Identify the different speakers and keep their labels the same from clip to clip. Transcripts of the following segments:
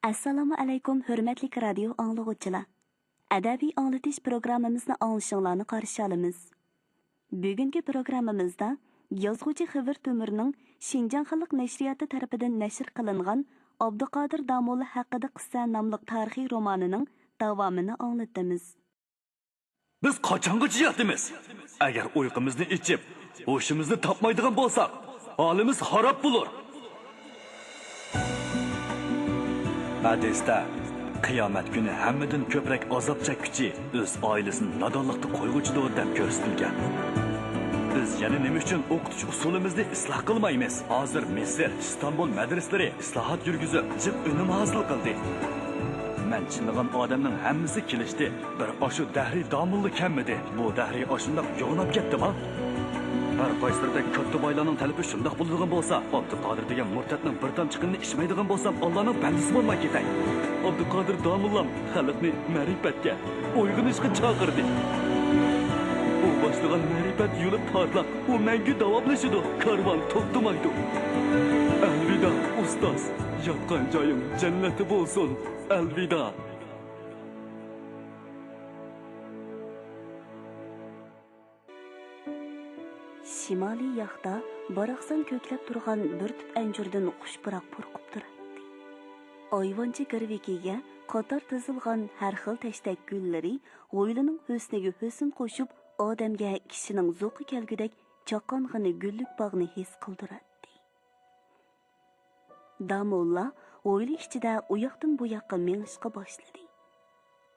Speaker 1: Assalomu alaykum, hurmatli radio anglag'uvchilar. Adabiy anglatish programmamizni anglashinglarni qarshi olamiz. Bugungi programmamizda yozuvchi Xivir To'mirning Shinjan xalq nashriyati tarafidan nashr qilingan Abduqodir Damulla haqida qissa nomli tarixiy romanining davomini anglatamiz.
Speaker 2: Biz qachongacha yotamiz? Agar uyqumizni ichib, hoshimizni topmaydigan bo'lsak, holimiz xarob bo'lur. Hadisda qiyomat kuni hammadan ko'proq azob chekuvchi o'z oilasini nodonlikda qo'yg'uchidir deb ko'rsatilgan. Biz yana nima uchun o'qitish usulimizni isloh qilmaymiz? Hozir Misr, Istanbul madrasalari islohot yurgizib, jiq unum hosil qildi. Men chinligan odamning hammasi kelishdi. Bir oshu dahriy domulli kammidi. Bu dahriy oshundoq yo'nab ketdi-mi? Har qaysirda katta boylarning talabi shundoq bo'ladigan bo'lsa, Abduqodir degan murtadning bir tom chiqinni ichmaydigan bo'lsam, Allohning bandasi bo'lmay ketay. Abduqodir domullam xalqni ma'rifatga, uyg'onishga chaqirdi. U boshlagan ma'rifat yo'li portloq, u mangu davomlashadi, karvon to'xtamaydi. Alvida ustoz, yotgan joyim jannati bo'lsin. Alvida.
Speaker 1: Shimoliy yoqda baraqsan ko'klab turgan bir tut anjurdan xushbiroq purqib turadi. Oyvonchi girvikiga qator tizilgan har xil tashdek gullari g'o'ylining husniga husn qo'shib, odamga kishining zo'qi kelgudek chaqqong'ini gullik bog'ni his qildiradi. Damulla g'o'yli ichida u yoqdan bu yoqqa mengishqa boshladi.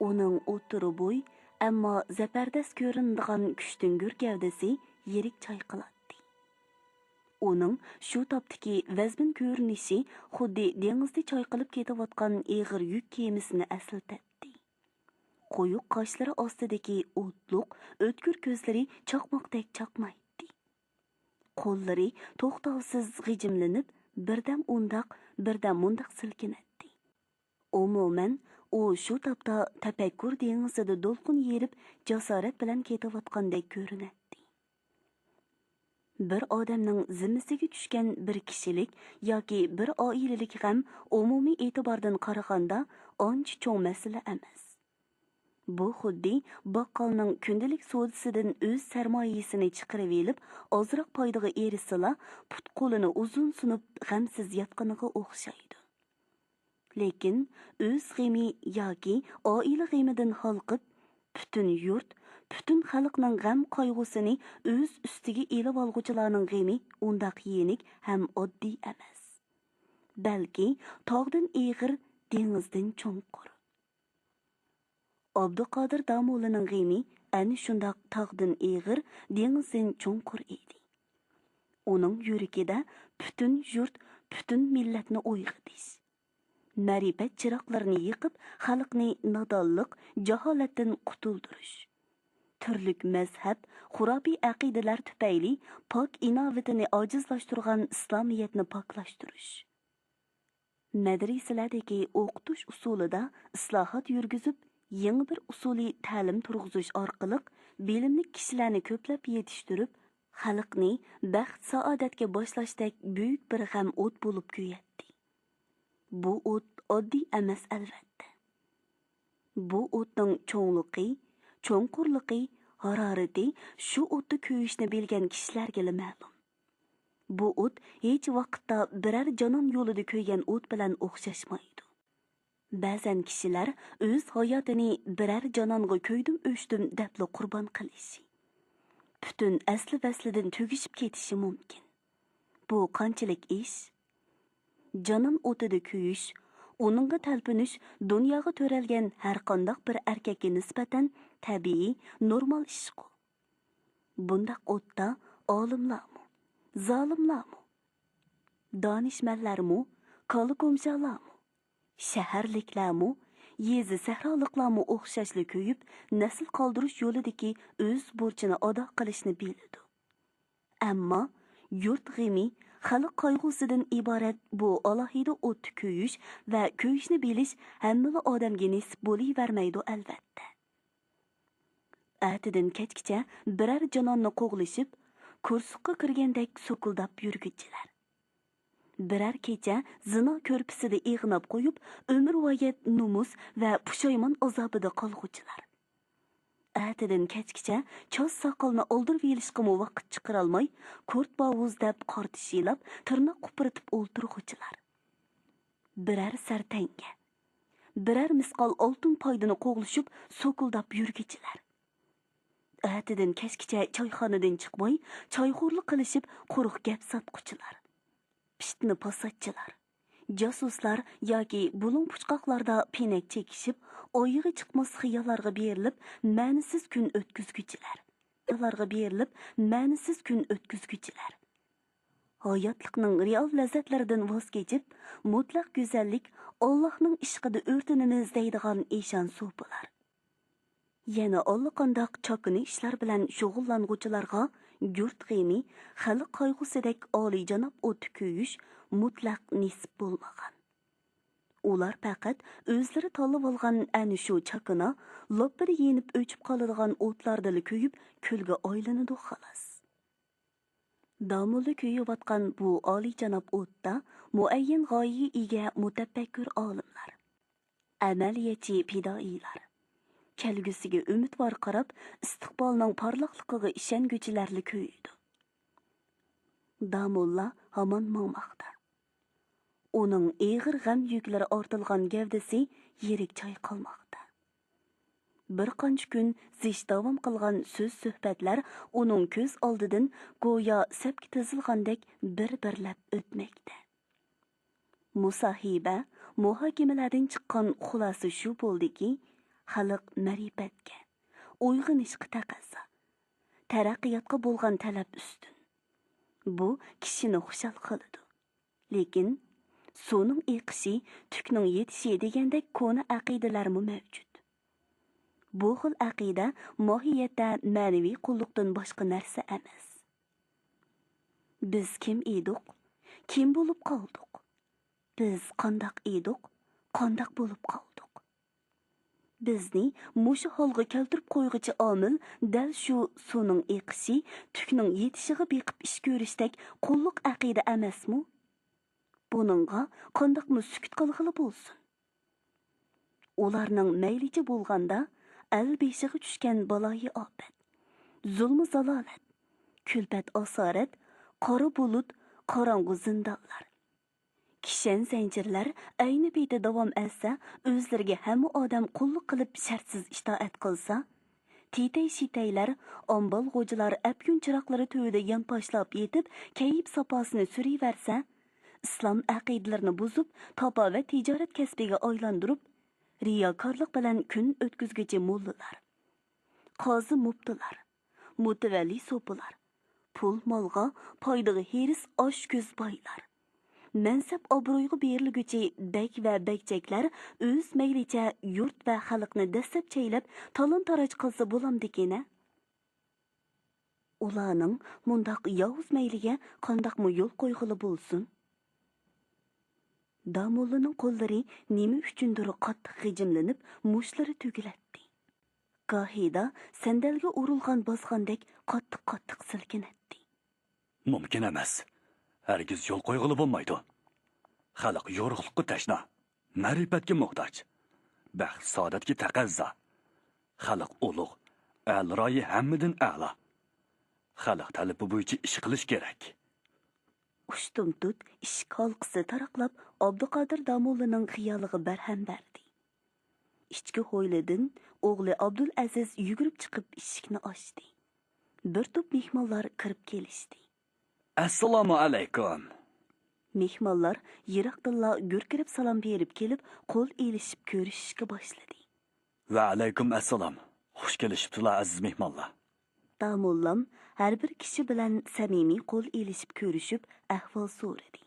Speaker 1: Uning o'tiri bo'y, ammo zafardas ko'rinadigan kuchtingur gavdasi yirik chayqaladi. Uning shu topdagi vazmin ko'rinishi xuddi dengizda chayqalib ketayotgan eg'ir yuk kemisini eslatadi. Qo'yuq qoshlari ostidagi o'tliq, o'tkir ko'zlari chaqmoqdek chaqmaydi. Qo'llari to'xtovsiz g'ijimlanib, birdam undoq, birdam mundoq silkinadi. Umuman, u shu topda tafakkur dengizida do'lqin yerib, jasorat bilan ketayotgandek ko'rinadi. Bir odamning zimmasiga tushgan bir kishilik yoki bir oilalik ham umumiy e'tibordan qaraganda ancha cho'ng masala emas. Bu xuddi baqqolning kundalik savdosidan o'z sarmoyasini chiqarib elib, ozroq foydaga erishsa, put qo'lini uzun sunib g'amsiz yotganiga o'xshaydi. Lekin o'z g'ami yoki oila g'amidan xalqib, butun yurt, butun xalqning g'am qayg'usini o'z ustiga elib olg'uchilarning g'ami undaq yenik ham oddiy emas. Balki tog'dan eg'ir, dengizdan cho'nqur. Abduqodir Damullaning g'ami ana shundoq tog'dan eg'ir, dengizdan cho'nqur edi. Uning yuragida butun yurt, butun millatni uyg'otish, ma'rifat chiroqlarini yiqib, xalqni nodonlik, jaholatdan qutuldirish, turlik mazhab, xurobiy aqidalar tufayli pok inovatini ojizlashtirgan islomiyatni poklashtirish. Madrasalardagi o'qitish usulida islohot yurgizib, yangi bir usuliy ta'lim turg'izish orqali bilimli kishilarni ko'plab yetishtirib, xalqni baxt saodatga boshlashdek buyuk bir g'am o't bo'lib kuyatdi. Bu o't oddiy emas albatta. Bu o'tning cho'ngluqi, cho'nqurligi, harorati shu o'tda kuyishni bilgan kishilarga ma'lum. Bu o't hech vaqtda biror jonon yo'lida kuygan o't bilan o'xshashmaydi. Ba'zan kishilar o'z hayotini biror jononga ko'ydim o'chdim debla qurbon qilishi, butun asli vaslidan tugishib ketishi mumkin. Bu qanchalik ish? Jonon o'tida kuyish, uningga talpinish dunyoga to'ralgan har qanday bir erkakka nisbatan tabiiy, normal ish-ku. Bundaq o'tda olimlarmi, zolimlarmi, donishmandlarmi, qoli-qo'mshoqlarmi, shaharliklarmi, yezi sahroliklarmi o'xshashli kuyib, nasl qoldirish yo'lidagi o'z burchini ado qilishni biladi. Ammo yurt g'ami, xalq qayg'usidan iborat bu alohida o't kuyish va kuyishni bilish hamma odamga nisb bo'lavermaydi albatta. Atidan kechgacha biror jononni qo'g'lishib, kursuqqa kirgandek so'kildab yurguchilar. Birər kecha zina ko'rpisida ig'nab qo'yib, umrvoyat numus va pushaymon azobida qolg'uvchilar. Atidan kechgacha choz soqolni oldirib yelishqimi vaqt chiqarolmay, ko'rt bovuz deb qortishilab, tirnoq qupiritib o'ltirg'uvchilar. Birər sartanga, birər misqol oltin poydini qo'g'lishib, so'kuldab yurgichilar. Atidan kechgacha choyxonadan chiqmay, choyxo'rlik qilishib, quruq gap sotquchilar. Pishitni posatchilar, jasuslar yoki bulung puchqoqlarda penak chekishib, oyig'i chiqmas xiyollarga berilib, ma'nisiz kun o'tkazguchilar. Hayotlikning real lazzatlaridan voz kechib, mutlaq go'zallik, Allohning ishqida o'rtanimiz deydigan eshon so'pilar. Yana allaqandoq chokini ishlar bilan shug'ullanguvchilarga yurt g'emi, xalq qayg'usidek oliyjanob o't kuyish mutlaq nisb bo'lmagan. Ular faqat o'zlari tanlab olgan ana shu chokina loppida yenib o'chib qoladigan o'tlardan kuyib, kulga aylanadi xolos. Damulla kuyayotgan bu oliyjanob o'tda muayyan g'oyaga ega mutafakkur olimlar, amaliyatchi fidoilar, kelgusiga umidvor qarab, istiqbolning porloqligiga ishonguchilarli kuyidi. Damulla hamon mongmoqda. Uning eg'ir g'am yuklari ortilgan gavdasi yirik chayqalmoqda. Bir qancha kun zish davom qilgan so'z-suhbatlar uning ko'z oldidan go'yo sapga tizilgandek bir-birlab o'tmoqda. Musohiba, muhokamalardan chiqqan xulosa shu bo'ldiki, xalq ma'rifatga, uyg'onishga taqozo, taraqqiyotga bo'lgan talab ustun. Bu kishini xushal qiladi. Lekin suvning eqishi, tukning yetishi degandek ko'na aqidalarmi mavjud. Bu xil aqida mohiyatda ma'naviy qulluqdan boshqa narsa emas. Biz kim edik? Kim bo'lib qoldik? Biz qandoq edik? Qandoq bo'lib qoldik? Bizni mushu holga keltirib qo'yg'ichi omil dal shu suvning eqishi, tukning yetishiga beqib ish ko'rishdek qulluq aqida emasmi? Buningga qandoqmi sukut qilg'ili bo'lsin? Ularning maylicha bo'lganda al beshiga tushgan baloyi ofat, zulm zalolat, kulpat asorat, qora bulut, qorong'u zindonlar, kishan zanjirlar ayni paytda davom etsa, o'zlariga hamma odam qulluq qilib shartsiz itoat qilsa, titay-shitaylar, ombal g'o'jilar apyun chiroqlari to'yida yonpashlab yetib, kayib saposini suriversa, islom aqidalarini buzib, topa va tijorat kasbiga aylantirib, riyokorlik bilan kun o'tkazguchi mollalar, qozi muftilar, mutavalli so'pilar, pul molga, foydaga heris osh ko'z boylar, mansab obro'yga berilguchi bek va bekchaklar o'z maylicha yurt va xalqni dastlab chaylab, talon-taroj qilsa bo'lamdikina. Ularning mundoq yovuz mayliga qandoqmi yo'l qo'yg'ili bo'lsin? Damullaning qo'llari nima uchundir qattiq g'ijimlanib, mushlari tugilatdi. Gohida sandalga urilgan bosgandek qattiq silkinatdi.
Speaker 2: Mumkin emas. Hargiz yo'l qo'yg'ili bo'lmaydi. Xalq yo'riqlikqa tashna, ma'rifatga muhtoj, baxt saodatga taqozo. Xalq ulug', al-royi hammadan a'lo. Xalq talabi bo'yicha ish qilish kerak.
Speaker 1: Ushtumtut ishq halqisi taraqlab Abduqodir Damullaning xiyoliga barham berdi. Ichki hovlidan o'g'li Abdul Aziz yugurib chiqib eshikni ochdi. Bir to'p mehmonlar kirib kelishdi.
Speaker 2: Assalomu alaykum.
Speaker 1: Mehmonlar yiroqdilla gurkirib salom berib kelib, qo'l elishib ko'rishishga boshladi.
Speaker 2: Va alaykum assalom. Xush kelishibsizlar aziz mehmonlar.
Speaker 1: Damullam har bir kishi bilan samimiy qo'l elishib ko'rishib, ahvol so'radi.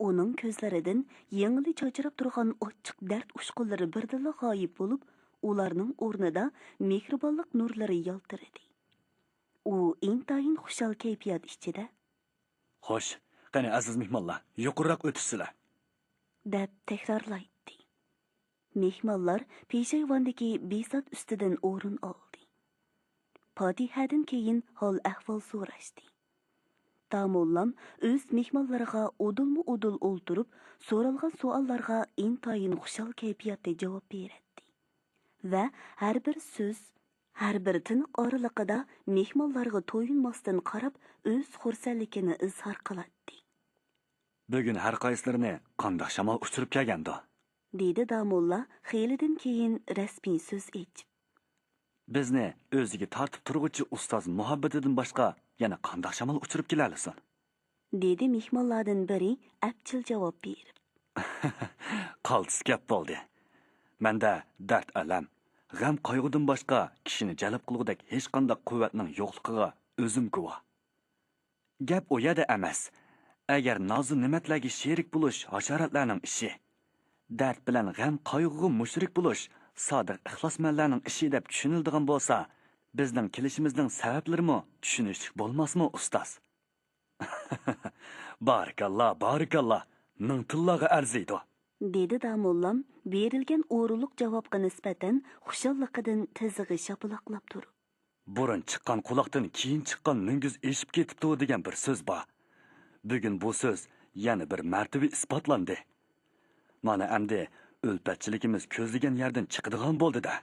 Speaker 1: Uning ko'zlaridan yengli cho'chirab turgan ochiq dard ushqunlari birdilla g'oyib bo'lib, ularning o'rnida mehribonlik nurlari yaltiradi. U intayin xushal kayfiyat ichida
Speaker 2: Xo'sh, qani aziz mehmonlar, yuqoriroq o'tishsizlar,
Speaker 1: deb takrorlaydi. Mehmonlar peshayvondagi besat ustidan o'rin oldi. Fotihadan keyin hol ahvol so'rashdi. Damollam o'z mehmonlariga udulma-udul o'ltirib, so'ralgan savollarga intayin xushal kayfiyatda javob beradi. Va har bir so'z, har bir tiniq oraliqida mehmonlarga to'yinmasdan qarab, o'z xursandligini izhor qiladi.
Speaker 2: Bugun har qaysilarini qandoq shamol uchirib kelgandi.
Speaker 1: Dedi Damolla xeylidan keyin rasmiy so'z etib.
Speaker 2: Bizni o'ziga tortib turg'uchi ustoz muhabbatidan boshqa yana qandoq shamol uchirib kelalisan?
Speaker 1: Dedi mehmonlardan biri apchil javob berib.
Speaker 2: Qaltis gap bo'ldi. Menda dard alam, g'am qayg'udan boshqa kishini jalb qilgudek hech qanday quvvatning yo'qligiga o'zim guvoh. Gap u yerda emas. Agar nozu ne'matlarga sherik bo'lish hasharotlarning ishi, dard bilan g'am qayg'uga mushrik bo'lish sodiq ixlosmandlarning ishi deb tushuniladigan bo'lsa, bizning kelishimizning sabablarimi tushunishlik bo'lmasmi, ustoz? Barakalloh, barakalloh. Ming tillaga arziydi.
Speaker 1: Dedi Damollam berilgan o'rinliq javobga nisbatan xushalliqidan tizig'i shapaloqlab turib.
Speaker 2: Burun chiqqan quloqdan keyin chiqqan mingiz eshib ketibdi degan bir so'z bor. Bugun bu so'z yana bir martaba isbotlandi. Mana endi o'lpatchiligimiz ko'zlagan yerdan chiqadigan bo'ldi-da.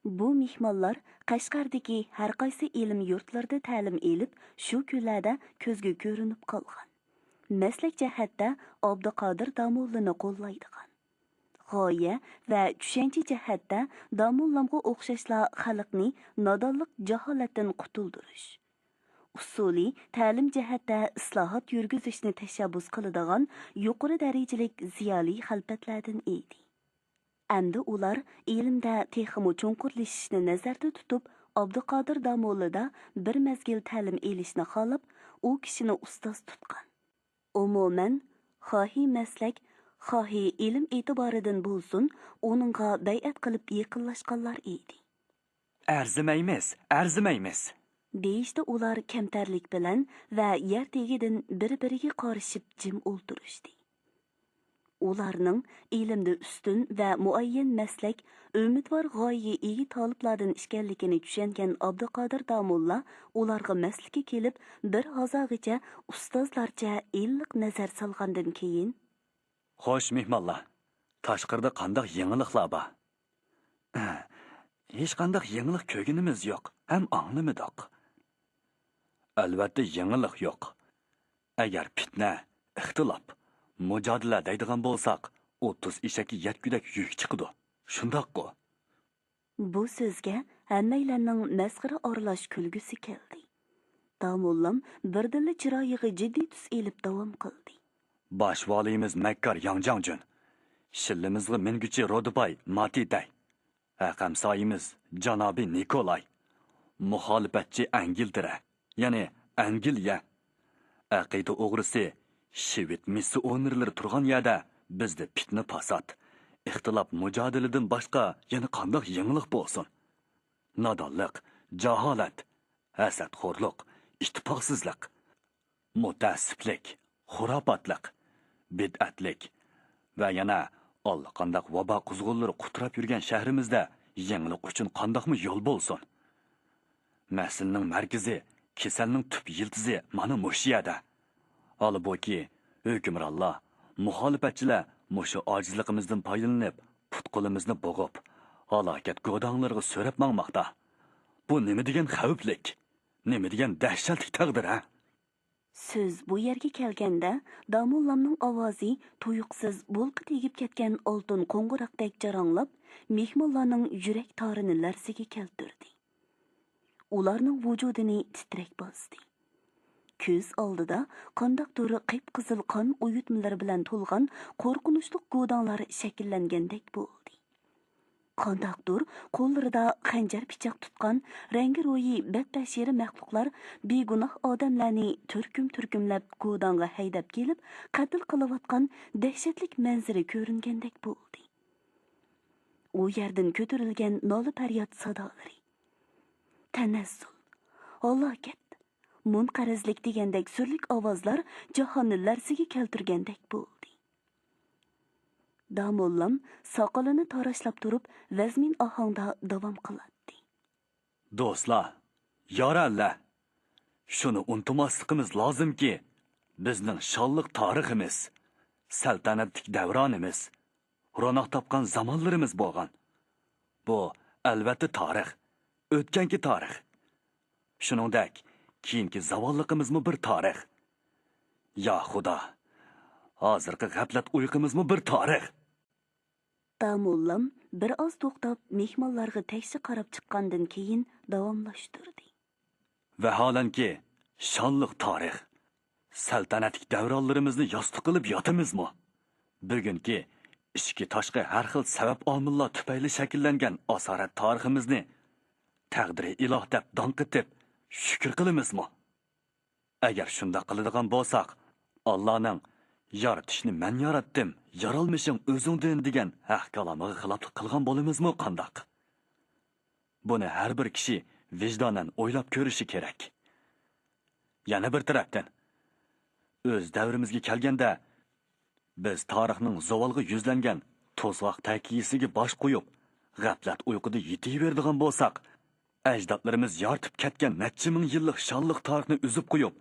Speaker 1: Bu mehmonlar Qashqardagi har qaysi ilm yurtlarida ta'lim elib, shu kunlarda ko'zga ko'rinib qolgan. Maslak jihatda Abduqodir Damollani qo'llaydigan. G'oya va tushuncha jihatda Damollamga o'xshashla xalqni nodonlik jaholatdan qutuldirish. Usuli ta'lim jihatda islohot yurgizishni tashabbus qiladigan yuqori darajalik ziyoli xalfatlardan edi. Endi ular ilmda texmo cho'nqurlashishni nazarda tutib, Abduqodir Damollida bir mezgil ta'lim elishni xohlab, u kishini ustoz tutgan. Umuman, xohi maslak, xohi ilm e'tiboridan bo'lsin, uningga bay'at qilib yaqinlashganlar edi.
Speaker 2: Arzimaymiz.
Speaker 1: Deyishdi ular kamtarlik bilan va yer tegidan bir-biriga qarishib jim o'ltirishdi. Ularning ilmda ustun va muayyan maslak, umidvor g'oyaga ega taliblardan ekanligini tushungan Abduqodir Damolla ularga maslakka kelib, bir hozirgacha ustozlarcha illiq nazar solgandan keyin:
Speaker 2: Xo'sh, mehmonlar, tashqarida qanday yangiliklar bor? Hech qanday yangilik ko'rganimiz yo'q, ham anglamadik. Albatta yangilik yo'q. Agar fitna, ixtilof, mujodala deydigan bo'lsak, 30 eshakka yetgudak yuk chiqdi. Shundoq-ku.
Speaker 1: Bu so'zga hammalarning masxara oralash kulgusi keldi. Damollam birdilla chiroyiga jiddiy tus elib davom qildi.
Speaker 2: Bosh valimiz Makkar Yangjangjun, shillimizga minguchi Rodibay Matiday, aqamsoyimiz janobi Nikolay, muxolifatchi Angiltira, ya'ni Angliya, aqida o'g'risi Shved missionerlari turgan yerda bizda fitna fasod, ixtilof mujodaladan boshqa yana qanday yangilik bo'lsin? Nodonlik, jaholat, hasadxo'rlik, ittifoqsizlik, mutassiblik, xurofotlik, bid'atlik va yana allaqanday vabo quzg'unlari quturab yurgan shahrimizda yangilik uchun qandoqmi yo'l bo'lsin? Maslning markazi, kasalning tub yildizi mana mushu yerda. Holbuki hukmronlar, muxolifatchilar mushu ojizligimizdan foydalanib, put-qo'limizni bo'g'ib, halokat go'donlariga so'rab mangmoqda. Bu nima degan xavflik? Nima degan dahshatli taqdir, ha?
Speaker 1: So'z bu yerga kelganda Damollamning ovozi tuyuqsiz bo'lqi tegib ketgan oltin qo'ng'iroqdek jaranglab, mehmonlarning yurak torini larsiga keltirdi. Ularning vujudini titrak bosdi. Ko'z oldida qandoqdir qip-qizil qon uyutmalari bilan to'lgan qo'rqinchli go'donlar shakllangandek bo'ldi. Qandoqdir qo'llarida xanjar pichoq tutgan rangi-ro'yi badbashira maxluqlar begunoh odamlarni turkum-turkumlab go'donga haydab kelib, qatl qilayotgan dahshatli manzara ko'ringandek bo'ldi. U yerdan ko'tarilgan nola faryod sadolari, tanazzul, halokat, munqarizlik degandek surlik ovozlar jahonni larsiga keltirgandek bo'ldi. Damollam soqolini tarashlab turib, vazmin ohangda davom qiladi.
Speaker 2: Do'stlar, yorallar, Shuni unutmasligimiz lozimki, bizning shonliq tariximiz, saltanatlik davronimiz, ro'noq topgan zamonlarimiz bo'lgan. Bu albatta tarix, o'tganki tarix. Shuningdek, keyingi zavolliqimizmi bir tarix. Ya Xudo, hozirgi g'aflat uyqumizmi bir tarix.
Speaker 1: Damollam bir oz to'xtab mehmonlarga tekshi qarab chiqqandan keyin davomlashtirdi.
Speaker 2: Vaholanki, shonliq tarix, saltanatlik davronlarimizni yostiq qilib yotamizmi? Bugungi ichki tashqi har xil sabab omillar tufayli shakllangan asorat tariximizni taqdiri iloh deb donq etib shukr qilamizmi? Agar shunda qiladigan bo'lsak, Allohning yaratishni men yaratdim, yaralmishing o'zingdan degan haq kalomiga xiloflik qilgan bo'lamizmi qandoq? Buni har bir kishi vijdonan o'ylab ko'rishi kerak. Yana bir tarafdan o'z davrimizga kelganda biz tarixning zavolga yuzlangan to'zg'oq takiyisiga bosh qo'yib, g'aflat uyquda yetaveradigan bo'lsak, ajdodlarimiz yoritib ketgan necha ming yillik shonliq tarixni uzib qo'yib,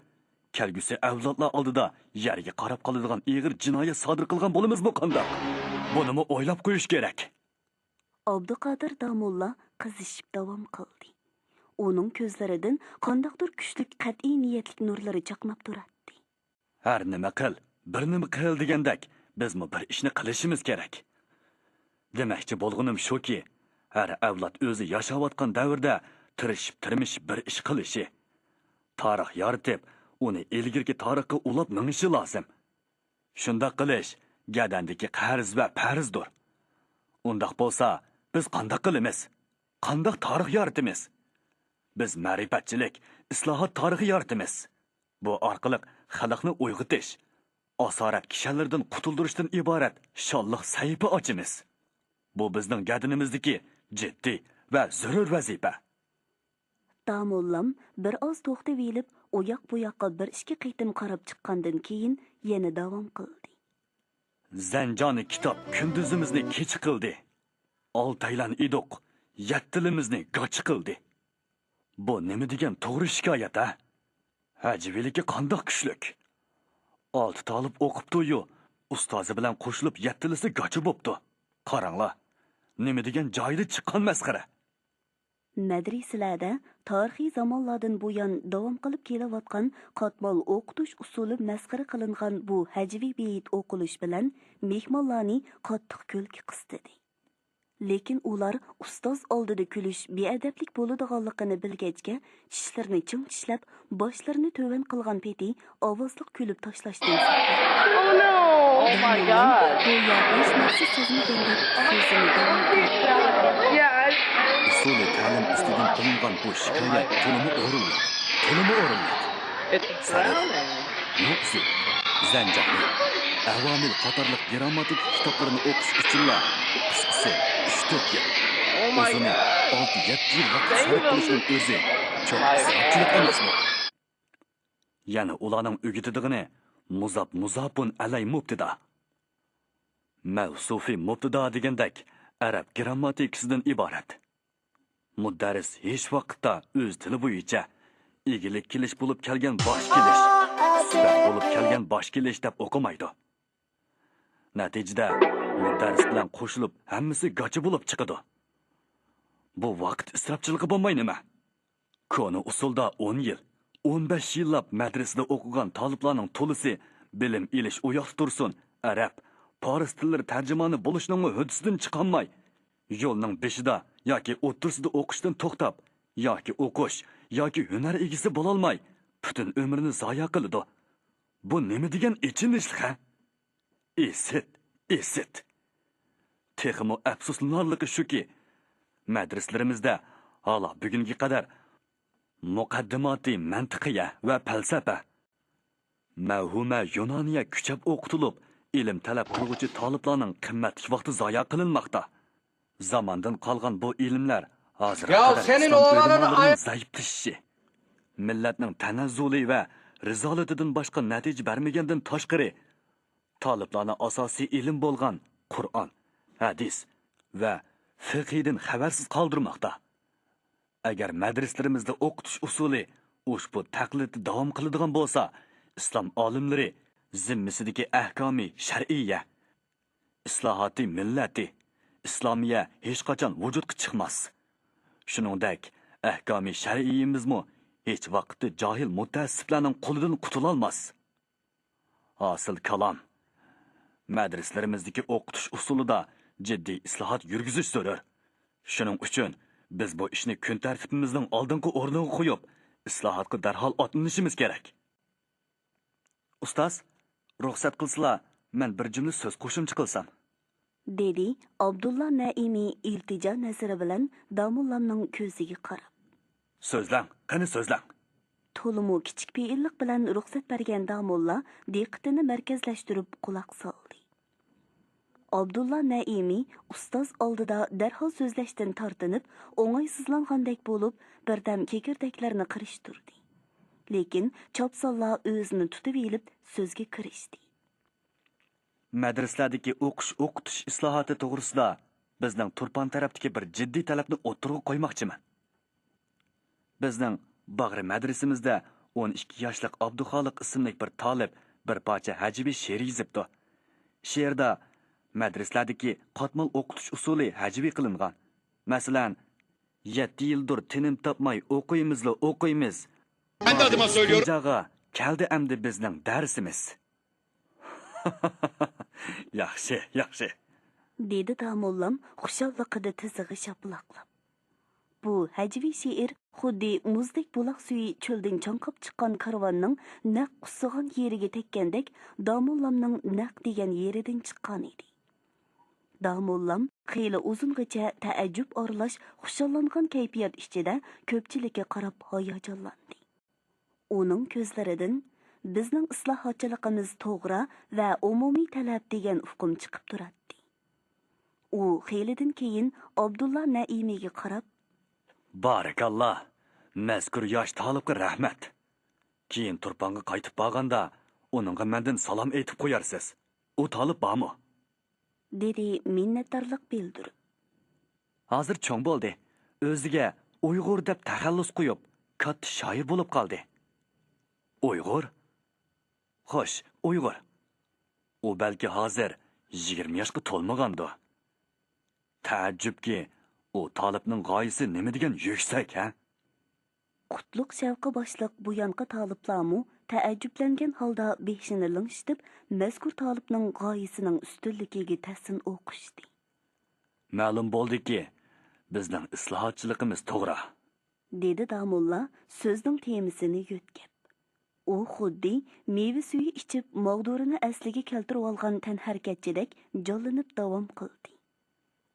Speaker 2: kelgusi avlodlar oldida yerga qarab qoladigan ig'ir jinoyat sodir qilgan bo'lamizmi qandoq? Bunimi o'ylab qo'yish kerak.
Speaker 1: Abduqodir Damulla qizishib davom qildi. Uning ko'zlaridan qandaqdir kuchli qat'iy niyatlik nurlari chaqnab turardi.
Speaker 2: Har nima qil, bir nima qil degandek, bizmi bir ishni qilishimiz kerak. Demakchi bo'lganim shuki, har avlod o'zi yashayotgan davrda tirishib bir ish qilishi, tarix yoritib, uni ilgirki tarixga ulab minishi lozim. Shunda qilish gadandagi qarz va farzdir. Undaq bo'lsa, biz qanday qilamiz? Qanday tarix yoritamiz? Biz ma'rifatchilik, islohot tarixi yoritamiz. Bu orqali xalqni uyg'otish, asorat kishanlardan qutuldirishdan iborat shonliq sahifa ochamiz. Bu bizning gadinimizdagi jiddiy va zarur vazifa.
Speaker 1: Damollam bir oz to'xtab elib, oyoq bu yoqqa bir ishga qaytim qarab chiqqandan keyin yana davom qildi.
Speaker 2: Zanjoni kitob kunduzimizni kech qildi. Oltaylan idoq, yattilimizni goch qildi. Bu nima degan to'g'ri shikoyat a? Hajviligi qandoq kuchlik. 6 talib o'qibdi-yu, ustozi bilan qo'shilib yattilisi gochi bo'pti. Qaranglar, nima degan joyida chiqqan masxara.
Speaker 1: Madrasalarda tarixiy zamonlardan buyon davom qilib kelayotgan qatmal o'qitish usuli masxara qilingan bu hajviy beyit o'qilish bilan mehmonlarni qattiq kulki qistidi. Lekin ular ustoz oldida kulish beadablik bo'ladiganligini bilgachga, tishlarini ching tishlab, boshlarini to'van qilgan peti ovozli kulib tashlashdan
Speaker 3: Oh no! Oh my god!
Speaker 1: Go'yo hech narsa sezmagandek so'zini davom ettirdi.
Speaker 3: Yes.
Speaker 2: Usuli ta'lim ustidan qilingan bu shikoyat to'limi o'rinli. To'limi o'rinli.
Speaker 3: It's drowning.
Speaker 2: Nuqsi, zanjani, avomil qatorliq grammatik kitoblarini o'qish uchunlar qisqasi 3-4 yil.
Speaker 3: Oh my
Speaker 2: O'zini
Speaker 3: god.
Speaker 2: 6-7 yil vaqt sarf qilishning o'zi cho'qchilik emasmi? Yana ularning o'gitidigini muzabun alay mubtida. Mavsufi mubtida degandek arab grammatikasidan iborat. Mudarris hech vaqtda o'z tili bo'yicha egilik kelish bo'lib kelgan bosh kelish, sifat bo'lib kelgan bosh kelish deb o'qimaydi. Natijada mudarris bilan qo'shilib hammasi gochi bo'lib chiqadi. Bu vaqt isrofchiligi bo'lmay nima? Koni usulda 10 yil, 15 yillab madrasada o'qigan taliblarning to'lisi bilim ilish u yoqda tursin, arab, Fors tillari tarjimoni bo'lishning hudsidan chiqolmay, yo'lning beshida yoki o'ttirsida o'qishdan to'xtab, yoki o'qish, yoki hunar egisi bo'lolmay, butun umrini zoya qiladi. Bu nima degan ichinishlik ha? Esit. Texmo afsuslanarligi shuki, madraslarimizda hala bugunga qadar muqaddimati mantiqiya va falsafa, mavhuma yunoniya kuchab o'qitilib, ilm talab qiluvchi taliblarning qimmatli vaqti zoya qilinmoqda. Zamondan qolgan bu ilmlar hozir
Speaker 4: senin oğlanın
Speaker 2: zaiflashishi, millatning tanazzuli va rizolatidan boshqa natija bermagandan tashqari, taliblarning asosiy ilm bo'lgan Qur'on, hadis va fiqhdan xabarsiz qoldirmoqda. Agar madraslarimizda o'qitish usuli ushbu taqlidni davom qiladigan bo'lsa, islom olimlari zimmisidagi ahkomi shar'iyya, islohoti millati, islomiya hech qachon vujudga chiqmas. Shuningdek, ahkomi shar'iyyimizmi hech vaqtda johil mutaassiblarning qo'lidan qutula olmas. Asıl kalom, madrasalarimizdagi o'qitish usulida jiddiy islohot yurgizish zarur. Shuning uchun biz bu ishni kun tartibimizning oldingi o'rniga qo'yib, islohotga darhol otlanishimiz kerak. Ustoz, ruxsat qilsalar, men bir jumla so'z qo'shimcha qilsam.
Speaker 1: dedi Abdulla Naimi iltijo nazari bilan Damullamning ko'ziga qarab.
Speaker 2: So'zlang, qani so'zlang.
Speaker 1: To'limu kichik pe'illik bilan ruxsat bergan Damulla diqqatini markazlashtirib quloq soldi. Abdulla Naimi ustoz oldida darhol so'zlashdan tortinib, o'ng'aysizlangandek bo'lib, birdam kekirdaklarni qirishtirdi. Lekin chopsalla o'zini tutib elib so'zga kirishdi.
Speaker 2: Madrasalardagi o'qitish islohoti to'g'risida bizning Turpan tarafdagi bir jiddiy talabni o'tirg'a qo'ymoqchiman. Bizning Bag'ri madrasamizda 12 yoshlik Abduxoliq ismli bir talib bir parcha hajviy she'r yozibdi. She'rda madrasalardagi qatmal o'qitish usuli hajviy qilingan. Masalan, 7 yildir tinim topmay o'qiymiz.
Speaker 4: Ben de adıma söylüyorum.
Speaker 2: Jaga keldi endi bizning darsimiz. Yaxshi.
Speaker 1: dedi Damullam xushalliqida tizig'i shaplaqlab. Bu hajviy she'r xuddi muzdek buloq suyi cho'ldan chanqab chiqqan karvonning naq qusigan yeriga tekkandek Damullamning naq degan yeridan chiqqan edi. Damullam xeyli uzungacha taajjub oralash xushallangan kayfiyat ichida ko'pchilikka qarab hayajonlandi. Uning ko'zlaridan bizning islohotchiligimiz to'g'ri va umumiy talab degan hukm chiqib turadi. U xeylidan keyin Abdulla Naimiga qarab,
Speaker 2: Barakallah. Mazkur yosh talibga rahmat. Keyin Turpanga qaytib borganda, uningga mendan salom aytib qo'yarsiz. U talib bormi?
Speaker 1: dedi minnatdorlik bildirib.
Speaker 2: Hozir cho'ng bo'ldi. O'ziga Uyg'ur deb taxallus qo'yib, katta shoir bo'lib qoldi. Uyg'ur? Xo'sh, Uyg'ur. U balki hozir 20 yoshga to'lmagandi. Taajjubki, u talibning g'oyasi nima degan yuksak, ha?
Speaker 1: Qutlug' shavqi boshliq bu yanqa taliblarmu taajjublangan holda beshini lingshitib, mazkur talibning g'oyasining ustunligiga ta'sin o'qishdi.
Speaker 2: Ma'lum bo'ldiki, bizning islohotchiligimiz to'g'ri,
Speaker 1: dedi Damulla so'zning temisini yo'tkab. U xuddi meva suyi ichib mag'durini asliga keltirib olgan tanharakatchidek jonlanib davom qildi.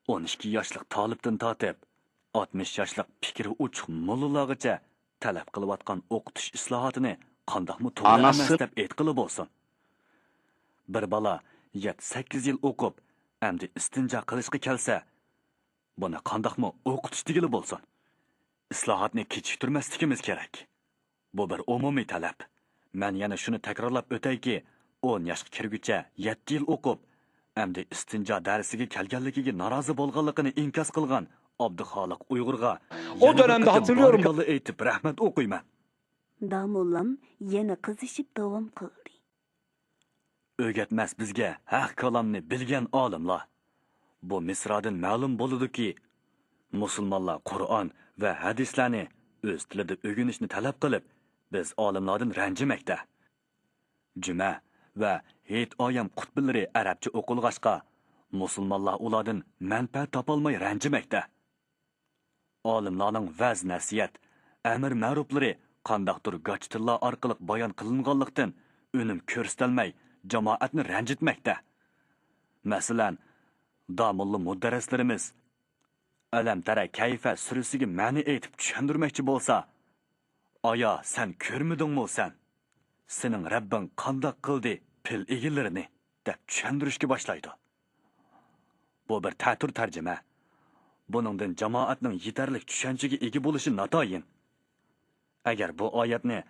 Speaker 2: 12 yoshlik talibdan tortib 60 yoshlik fikri uch mullulagacha talab qilayotgan o'qitish islohotini qandoqmi to'g'ri emas deb aytqili bo'lsin. Bir bola 7-8 yil o'qib, endi istinjo qilishga kelsa, buni qandoqmi o'qitish degili bo'lsin. Islohotni kechiktirmasligimiz kerak. Bu bir umumiy talab. Men yana shuni takrorlab o'tayki, 10 yoshga kirguncha 7 yil o'qib, endi istinjo darsiga kelganligiga norozi bo'lganligini inkos qilgan Abduxoliq Uyg'urga
Speaker 4: O dönemde hatırlıyorum.
Speaker 2: Barkallı aytib rahmat o'qiyman.
Speaker 1: Damullam yana qizishib davom qildi.
Speaker 2: O'rgatmas bizga haq kalomni bilgan olimlar. Bu misradan ma'lum bo'ladi-ki, musulmonlar Qur'on va hadislarni o'z tilida o'rganishni talab qilib, biz olimlardan ranjimakda. Juma va Hit oyam qutbillari arabcha o'qilg'ashqa, musulmonlar ulardan manfaat topolmay ranjimakda. Olimlarning vaz nasiyat, amr ma'ruflari qandaqdir gachtillar orqali bayon qilinganlikdan unum ko'rsatilmay jamoatni ranjitmakda. Masalan, Damulla mudarrislarimiz alam tara kayfa surasiga ma'ni aytib tushundirmoqchi bo'lsa, aya sen ko'rmidingmi sen? Sening Rabbing qandoq qildi pil egillarini deb tushundirishga boshlaydi. Bu bir ta'tur tarjima. Buningdan jamoatning yetarli tushunchaga ega bo'lishi natoyin. Agar bu oyatni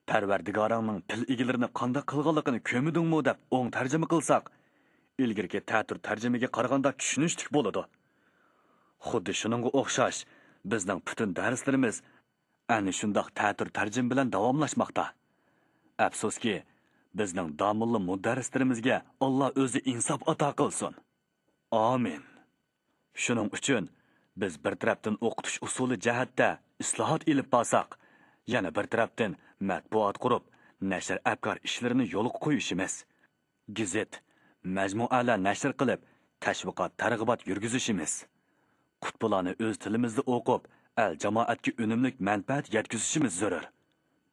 Speaker 2: Parvardigoringning pil egillarini qandoq qilganligini ko'midingmi deb o'ng tarjima qilsak, ilgirki ta'tur tarjimaga qaraganda tushunishlik bo'ladi. Xuddi shuningga o'xshash bizning butun darslarimiz Ani shundoq ta'tir tarjim bilan davomlashmoqda. Afsuski, bizning damulla mudarrislarimizga Alloh o'zi insof ato qilsin. Amin. Shuning uchun biz bir tarafdan o'qitish usuli jihatda islohot ilib borsak, yana bir tarafdan matbuot qurib, nashr afkor ishlarini yo'lga qo'yishimiz, gazet, majmualar nashr qilib, tashviqot, targ'ibot yurgizishimiz, qutbularni o'z tilimizda o'qib, al jamoatga unumli manfaat yetkazishimiz zarur.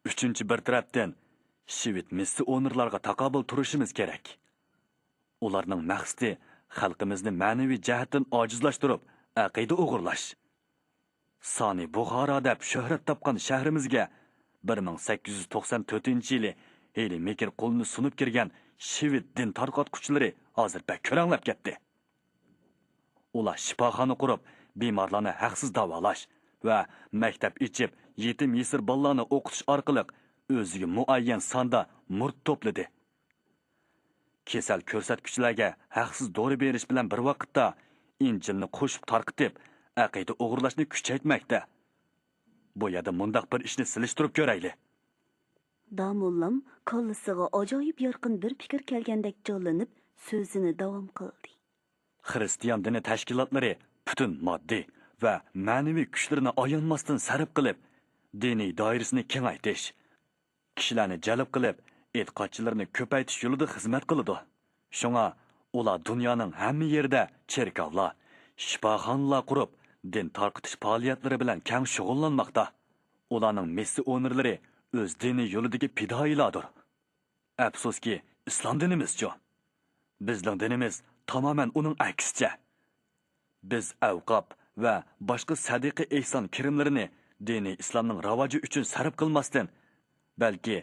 Speaker 2: Uchinchi bir tarafdan shivit missionerlarga taqobil turishimiz kerak. Ularning maqsadi xalqimizni ma'naviy jihatdan ojizlashtirib, aqida o'g'irlash. Soni Buxoro deb shuhrat topgan shahrimizga 1894-yili heli mekir qo'lni sunib kirgan shivit din tarqatquchilari hozir pek ko'ranglab ketdi. Ular shifoxona qurib, bemorlarni haqsiz davolash va maktab ichib, yetim yesir bolalarni o'qitish orqali o'ziga muayyan sonda murd to'pladi. Kesal ko'rsatkichlarga haqsiz dori berish bilan bir vaqtda Injilni qo'shib tarqitib, aqida o'g'irlashni kuchaytmoqda. Bu yerda mundaq bir ishni silishtirib ko'rayli.
Speaker 1: Damullam kollasiga ajoyib yorqin bir fikr kelgandek jonlanib, so'zini davom qildi.
Speaker 2: Xristian dini tashkilotlari butun moddiy va ma'naviy kuchlarini ayonmasdan sarf qilib, diniy doirasini kengaytirish, kishilarni jalb qilib, e'tiqodchilarni ko'paytirish yo'lida xizmat qiladi. Shunga ular dunyoning hamma yerida cherkovlar, shifoxonalar qurib, din tarqitish faoliyatlari bilan keng shug'ullanmoqda. Ularning missionerlari o'z diniy yo'lidagi fidoyilardir. Afsuski, islom dinimiz-chi. Bizning dinimiz tamamen uning aksicha. Biz avqob va boshqa sadiqa ehson kirimlarini diniy islomning ravoji uchun sarf qilmasdan, balki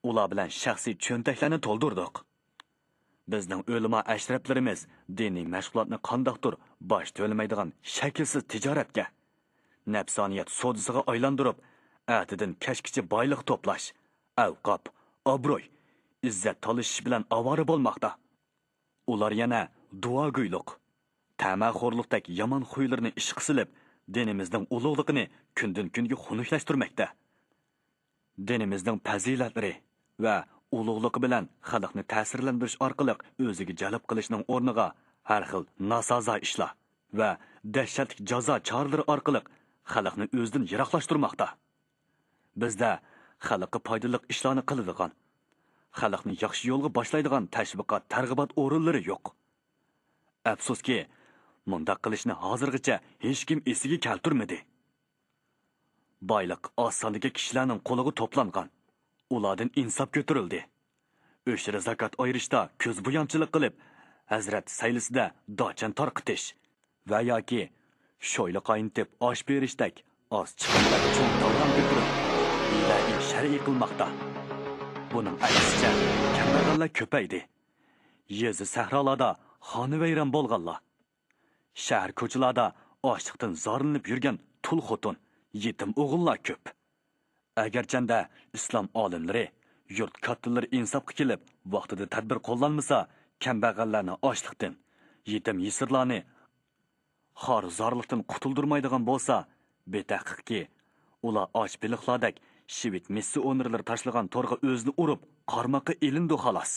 Speaker 2: ular bilan shaxsiy cho'ntaklarni to'ldirdik. Bizning o'lima ashraflarimiz diniy mashg'ulotni qandoqdir bosh to'lamaydigan shaklsiz tijoratga, nafsoniyat sodisiga aylantirib, atidan kashkicha boylik to'plash, avqob, obro'y, izzat tolish bilan avora bo'lmoqda. Ular yana duogo'ylik, tamaxo'rlikdek yomon xuylarni ish qisilib, dinimizning ulug'ligini kundan kunga xunuklashtirmoqda. Dinimizning fazilatlari va ulug'ligi bilan xalqni ta'sirlantirish orqali o'ziga jalb qilishning o'rniga har xil nasoza ishlar va dahshatli jazo choralari orqali xalqni o'zidan yiroqlashtirmoqda. Bizda xalqqa foydali ishlarni qiladigan, xalqni yaxshi yo'lga boshlaydigan tashviqot, targ'ibot o'rinlari yo'q. Afsuski, mundaq qilishni hozirgacha hech kim esiga keltirmadi. Boylik oz sondagi kishilarning qo'liga to'plangan. Ulardan insof ko'tarildi. O'shira zakot ayirishda ko'zbo'yonchilik qilib, Hazrat saylisida dochan tarqitish va yoki sho'yli qayintib osh berishdek oz chiqimlar uchun davron ko'tarib, ilahiy shar'iy qilmoqda. Buning aksicha kambag'allar ko'paydi. Yezi sahrolarda xonavayron bo'lganlar. Shahar ko'chalarda ochliqdan zorlanib yurgan tul xotin, yetim o'g'illar ko'p. Agarchanda islom olimlari, yurt kattalari insofga kelib, vaqtida tadbir qo'llanmasa, kambag'allarni ochliqdan, yetim yesirlarni xor zorlikdan qutuldirmaydigan bo'lsa, betahqiqki, ular och biliqlardek shivit missionerlar tashlagan to'rga o'zini urib, qarmoqqa ilindi xolos.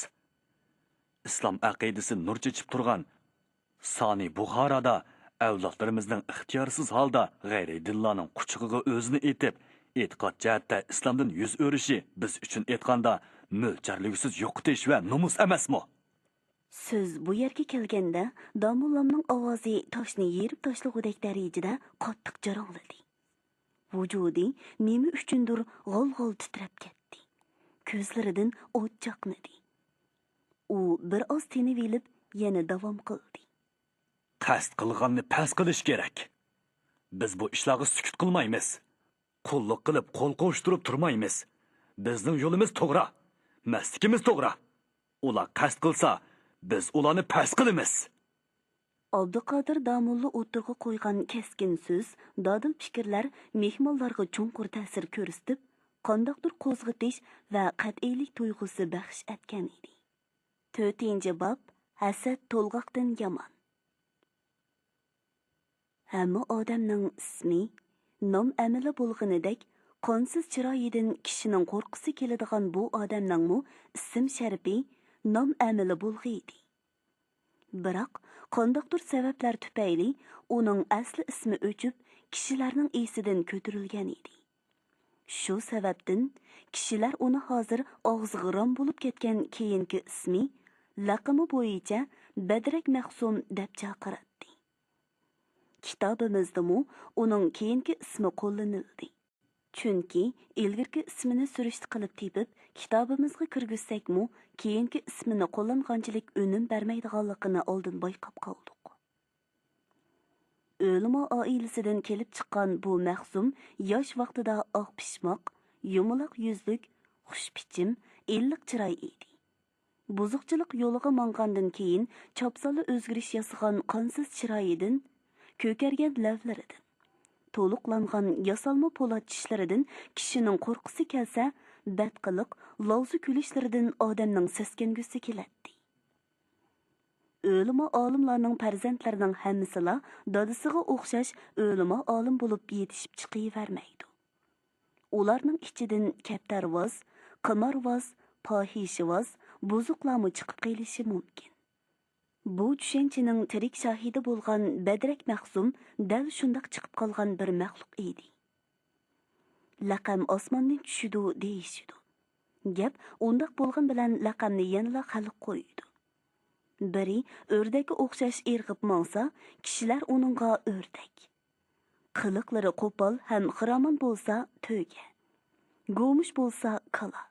Speaker 2: Islom aqidasi nur chechib turgan Soni Buxoroda avlodlarimizning ixtiyorsiz holda g'ayri dinlarning quchog'iga o'zini etib, e'tiqod jihatda islomdan yuz o'rishi biz uchun aytganda mo'ljarligisiz yo'qotish va nomus emasmi?
Speaker 1: So'z bu yerga kelganda Damullamning ovozi toshni yerib tashlagudek darajada qattiq jarangladi. Vujudi nima uchundir g'ol-g'ol titrab ketdi. Ko'zlaridan o't chaqnadi. U bir oz tinib elib yana davom qildi.
Speaker 2: Qasd qilganni pas qilish kerak. Biz bu ishlarga sukut qilmaymiz. Qulluq qilib qo'l qo'shtirib turmaymiz. Bizning yo'limiz to'g'ri, maslikimiz to'g'ri. Ular qasd qilsa, biz ularni pas qilamiz.
Speaker 1: Abduqodir Damulla o'tirg'i qo'ygan keskin so'z, dodil fikrlar mehmonlarga chunqur ta'sir ko'rsatib, qandoqdir qo'zg'atish va qat'iylik tuyg'usi baxsh etgan edi. 4-bob hasad to'lg'oqdan yomon. Hamma odamning ismi, nom amili bo'lganidek, qonsiz chiroyidan kishining qo'rqisi keladigan bu odamningmi ism sharifi nom amili bo'lg'iydi. Biroq qandaqdir sabablar tufayli uning asli ismi o'chib kishilarning esidan ko'tarilgan edi. Shu sababdan kishilar uni hozir og'zig'iron bo'lib ketgan keyingi ismi laqimi bo'yicha Badrak Mahsum deb chaqiradi. Kitobimizdami uning keyingi ismi qo'llanildi. Chunki ilgirki ismini surishti qilib tepib kitobimizga kirgizsakmi, keyingi ismini qo'llanganchilik unum bermaydiganligini oldin bayqab qoldik. O'lima oilasidan kelib chiqqan bu Mahsum yosh vaqtida oq pishmoq, yumaloq yuzlik, xushbichim, illiq chiroy edi. Buzuqchilik yo'liga mangandan keyin chopsali o'zgarish yasagan qonsiz chiroyidan, ko'kargan lavlaridan, to'liqlangan yasalma po'lat tishlaridan kishining qo'rqisi kelsa, badqiliq, lovzu kulishlaridan odamning seskangusi keladi. O'lima olimlarning farzandlarining hammasila dadasiga o'xshash o'lima olim bo'lib yetishib chiqavermaydi. Ularning ichidan kaptarvoz, qimorvoz, fohishivoz, buzuqlarmi chiqib qelishi mumkin. Bu tushunchaning tirik shahidi bo'lgan Badrak Mahsum dal shundoq chiqib qolgan bir maxluq edi. Laqam osmondan tushidi deyishidi. Gap undaq bo'lgan bilan laqamni yanala xalq qo'ydi. Biri o'rdakka o'xshash irg'ib mangsa, kishilar uningga o'rdak. Qiliqlari qo'pol ham xiraman bo'lsa to'ga. Go'mush bo'lsa kala.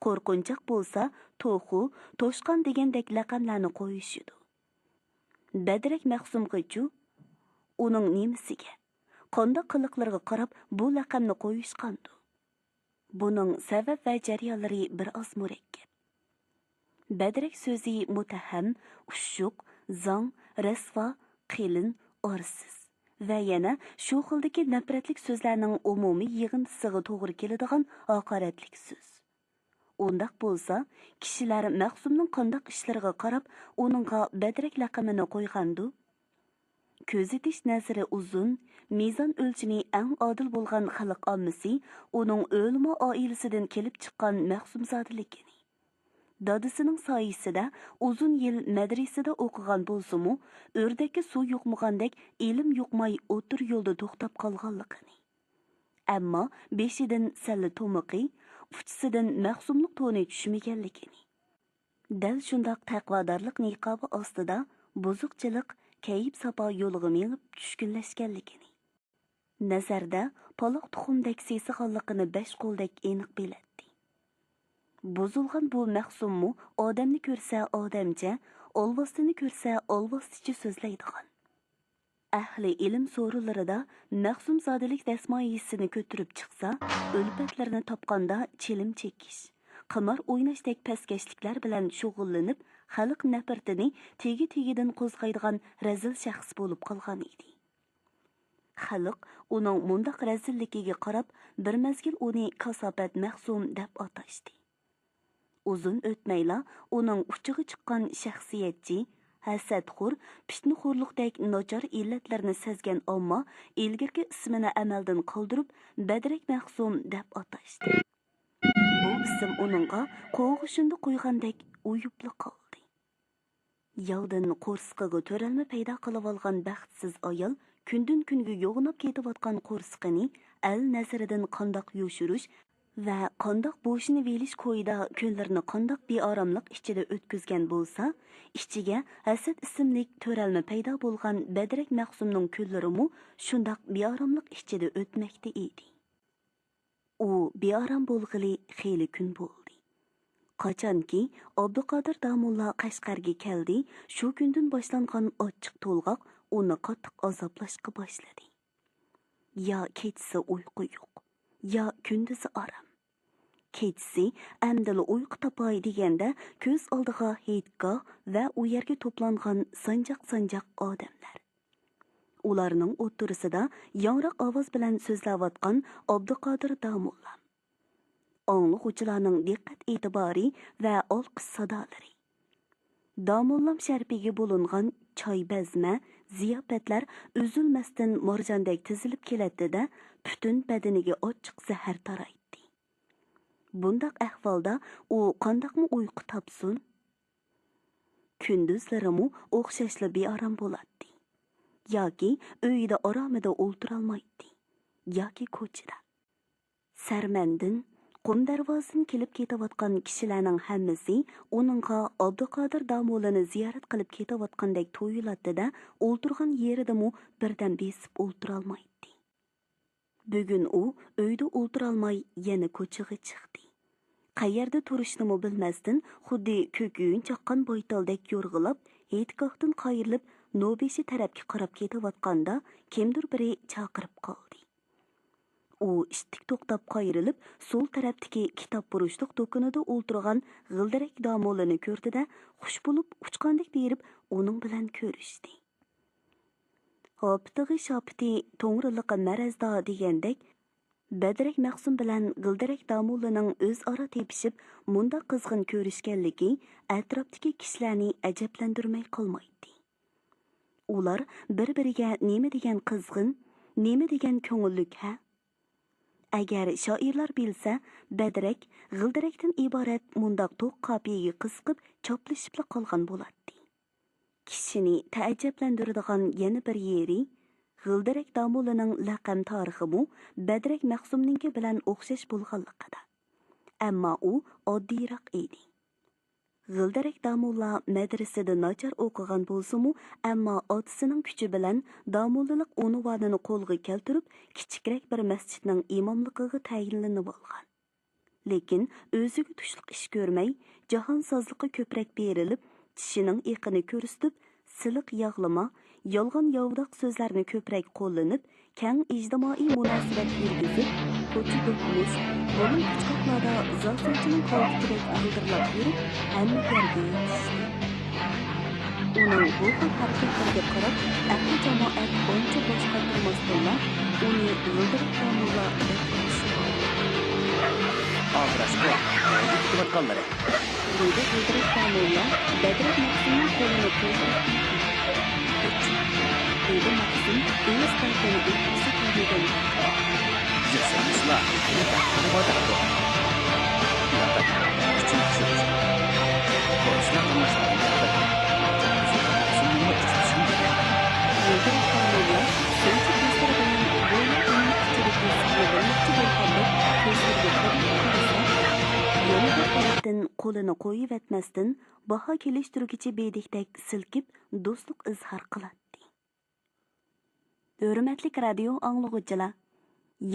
Speaker 1: Qo'rqinchoq bo'lsa to'xu, to'shqan degandek laqamlarni qo'yishidi. Badrak Mahsumgachu uning nemisiga, qanday qiliqlarga qarab bu laqamni qo'yishqandi. Buning sabab va jarayonlari bir oz murakkab. Badrak so'zi mutaham, ushuq, zong, rasvo, qilin, orsiz va yana shu xildagi nafratlik so'zlarning umumiy yig'intisiga to'g'ri keladigan haqoratlik so'z. Undaq bo'lsa, kishilar Mahsumning qandaq ishlariga qarab uningga Badrak laqamini qo'ygandu. Ko'zitish nazari uzun, mezon o'lchimi eng odil bo'lgan xalq ommasi uning o'lima oilasidan kelib chiqqan Mahsumzodaligini, dadasining soyisida uzun yil madrasada o'qigan bo'lsa-mu, o'rdakka suv yo'qmagandek ilm yo'qmay o'tir yo'lda to'xtab qolganligini. Ammo beshidan salla to'miqi, uchisidan Mahsumlik to'ni tushmaganligini. Dal shundoq taqvodorlik niqobi ostida buzuqchilik, kayib sapa yo'liga menib tushkunlashganligini. Nazarda paloq tuxumdek sesiganligini besh qo'ldek aniq biladi. Buzulgan bu Mahsummu odamni ko'rsa odamcha, olvosini ko'rsa olvoscha so'zlaydigan. Ahli ilm so'rularida Mahsumzodalik dasmoyisini ko'tirib chiqsa, ulfatlarini topganda chilim chekish, qimor o'ynashdek paskashliklar bilan shug'ullanib, xalq nafratini tegi-tegidan qo'zg'aydigan razil shaxs bo'lib qolgan edi. Xalq uning mundaq razilligiga qarab, bir mazgil uni kasofat Mahsum deb atashdi. Uzun o'tmayla uning uchiga chiqqan shaxsiyatchi, hasadxo'r, fitnaxo'rlikdek nochor illatlarni sezgan omma ilgirki ismini amaldan qoldirib Badrak Mahsum deb atashdi. Bu ism uningga qo'g'ishunda qo'ygandek uyubli qoldi. Yovdan qo'rsqiga to'ralma paydo qilib olgan baxtsiz ayol kundan kunga yo'g'inib ketayotgan qo'rsqini al nazaridan qandoq yo'shirish va qandoq bo'shini velish qo'yida kunlarni qandoq beoromlik ichida o'tkazgan bo'lsa, ichiga Asad ismli to'ralma paydo bo'lgan Badrak Mahsumning kunlarimi shundoq beoromlik ichida o'tmoqda edi. U beorom bo'lg'ili xeyli kun bo'ldi. Qachonki Abduqodir Damulla Qashqarga keldi, shu kundan boshlangan ochiq to'lg'oq uni qattiq azoblashga boshladi. Ya kechasi uyqu yo'q, ya kunduzi orom. Kechasi amdili uyqu topay deganda ko'z oldiga heytgoh va u yerga to'plangan sanjaq-sanjaq odamlar. Ularning o'ttirisida yangroq ovoz bilan so'zlayotgan Abduqodir Damulla. Anglovchilarning diqqat e'tibori va olqish sadolari. Damullam sharpiga bo'lingan choy bazma, Ziyofatlar üzülməsdən morjandek tizilib keletdi-də, bütün bədəniga ochiq zəhər taraydı. Bundaq ahvolda u qandaqmı uyqu tapsın? Gündüzlärimi o'xshashla bearam bo'ladi. Yoki uyida oromida o'ltirolmaydi. Yoki ko'chada. Sarmandin qum darvozadan kelib ketayotgan kishilarning hammasi uningga Abduqodir Damolani ziyorat qilib ketayotgandek tuyuladi-da, o'ltirgan yeridami birdan besib o'ltirolmaydi. Bugun u uyda o'ltirolmay yana ko'chaga chiqdi. Qayerda turishnimi bilmasdan, xuddi ko'kyuyin chaqqan boytaldek yo'rg'ilab, hetgohdan qayrilib, Nobeshi tarafga qarab ketayotganda kimdir biri chaqirib qoldi. U ishtik to'xtab qayrilib, so'l tarafdagi kitob furushliq do'konida o'ltirgan g'ildirak Damolani ko'rdi-da, xush bo'lib uchqandek berib uning bilan ko'rishdi. Hoptig'i shopiti to'ng'riliqi marazda degandek, Badrak Maqsum bilan g'ildirak Damolaning o'zaro tepishib, munda qizg'in ko'rishganligi atrofdagi kishilarni ajablantirmay qolmaydi. Ular bir-biriga nima degan qizg'in, nima degan ko'ngillik ha? Agar shoirlar bilsa, Badrak g'ildirakdan iborat mundaq to'q qopiyaga qisqib choplashibla qolgan bo'ladi. Kishini taajablantiradigan yana bir yeri, g'ildirak Damolaning laqam tarixi Badrak Maqsumninki bilan o'xshash bo'lganligida. Ammo u oddiyroq edi. G'ildirak Damolla madrasada nachar o'qigan bo'lsa-mu, ammo otasining kuchi bilan Damollalik unvonini qo'lga keltirib, kichikroq bir masjidning imomligiga tayinlanib olgan. Lekin o'ziga tushliq ish ko'rmay, jahonsozlikqa ko'proq berilib, tishining eqini ko'rsatib, siliq yog'lama, yolg'on yovdoq so'zlarni ko'proq qo'llanib, keng ijtimoiy munosabat yurgizib, ko'cha do'kmush, bo'lin kuchqoqlarda zalsonchining qo'lidek aldirlab yurib, hamma yerga yetishdi. Uning bu xil harakatlariga qarab, ahli jamoat oncha boshqa turmasdilar, uni g'ildirak Damolla deb qo'yishdi.
Speaker 2: Avrashqa, nega kutayotganlari?
Speaker 1: Dedi g'ildirak Damolla, Badrak Maqsumning qo'lini qo'yib, dedi Maqsum, o'z qalbini o'tkazib qo'ygan.
Speaker 2: Yasamizlar, nima bo'ladi? Yo'q, kichik kishi. Qo'shlar tomoshabin qiladi.
Speaker 1: G'ildirak Damolla senchi ko'zlari bilan bo'yi uning ichidagi sirni bo'lgandek ko'zlariga qarab, yana bir tarafdan qo'lini qo'yib etmasdan, baho kelishtiruvchi bedikdek silkib, do'stlik izhor qiladi. Hurmatli radio anglag'uvchilar,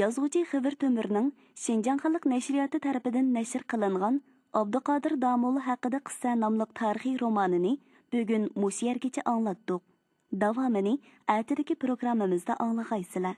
Speaker 1: yozuvchi Xivir To'mirning Shinjan xalq nashriyoti tarafidan nashr qilingan Abduqodir Damolla haqida qissa nomli tarixiy romanini bugun mush yergacha anglatdik. Davomini ertadagi programmamizda anglag'aysizlar.